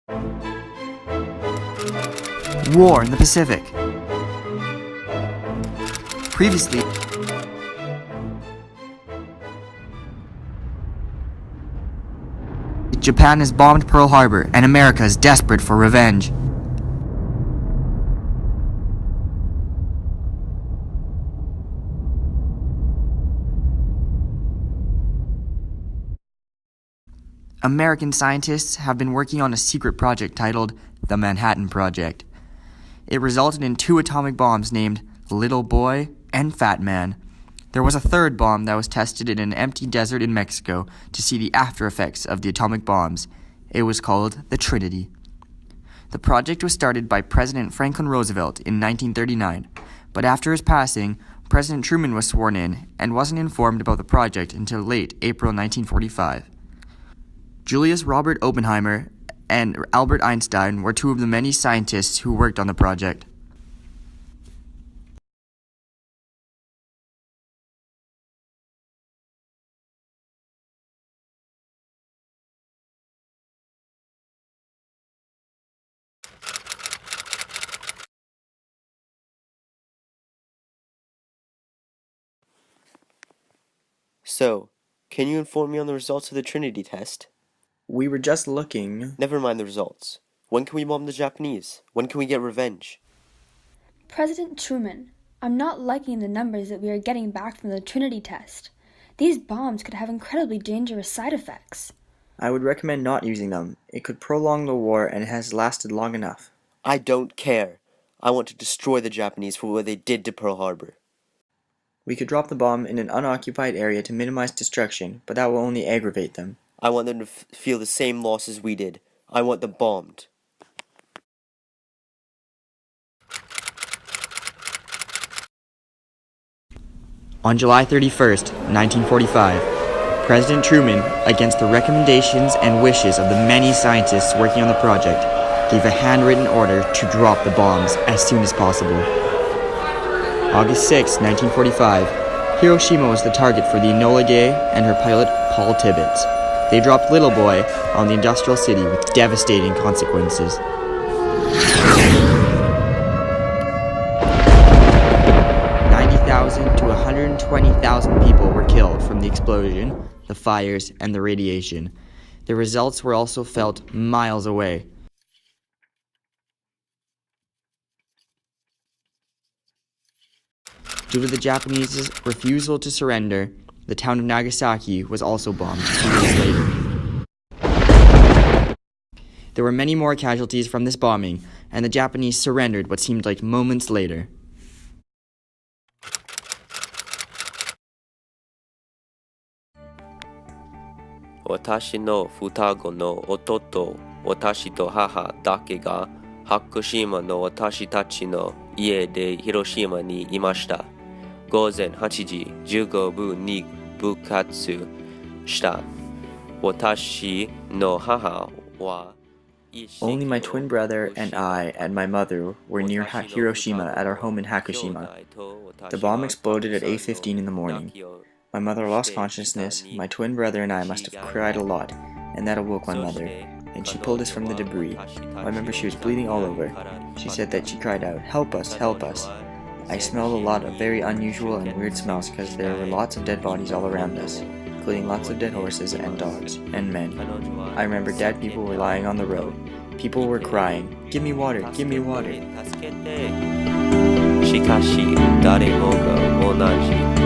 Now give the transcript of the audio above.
War in the Pacific. Previously, Japan has bombed Pearl Harbor, and America is desperate for revenge. American scientists have been working on a secret project titled the Manhattan Project. It resulted in 2 atomic bombs named Little Boy and Fat Man. There was a third bomb that was tested in an empty desert in Mexico to see the after effects of the atomic bombs. It was called the Trinity. The project was started by President Franklin Roosevelt in 1939, but after his passing, President Truman was sworn in and wasn't informed about the project until late April 1945. Julius Robert Oppenheimer and Albert Einstein were 2 of the many scientists who worked on the project. So, can you inform me on the results of the Trinity test? We were just looking. Never mind the results. When can we bomb the Japanese? When can we get revenge? President Truman, I'm not liking the numbers that we are getting back from the Trinity test. These bombs could have incredibly dangerous side effects. I would recommend not using them. It could prolong the war and it has lasted long enough. I don't care. I want to destroy the Japanese for what they did to Pearl Harbor. We could drop the bomb in an unoccupied area to minimize destruction, but that will only aggravate them. I want them to feel the same loss as we did. I want them bombed. On July 31st, 1945, President Truman, against the recommendations and wishes of the many scientists working on the project, gave a handwritten order to drop the bombs as soon as possible. August 6, 1945, Hiroshima was the target for the Enola Gay and her pilot Paul Tibbets. They dropped Little Boy on the industrial city with devastating consequences. 90,000 to 120,000 people were killed from the explosion, the fires, and the radiation. The results were also felt miles away. Due to the Japanese refusal to surrender, the town of Nagasaki was also bombed 2 days later. There were many more casualties from this bombing, and the Japanese surrendered what seemed like moments later. Watashi no futago no ototo, watashi to haha dake ga Hakushima no watashi tachi no ie de Hiroshima ni imashita. Gozen 8時15分に部活した私の母は Only my twin brother and I and my mother were near Hiroshima at our home in Hakushima. The bomb exploded at 8:15 in the morning. My mother lost consciousness, my twin brother and I must have cried a lot, and that awoke my mother, and she pulled us from the debris. I remember she was bleeding all over. She said that she cried out, "Help us, help us." I smelled a lot of very unusual and weird smells because there were lots of dead bodies all around us, including lots of dead horses and dogs, and men. I remember dead people were lying on the road. People were crying, "Give me water, give me water." しかし誰もが同じ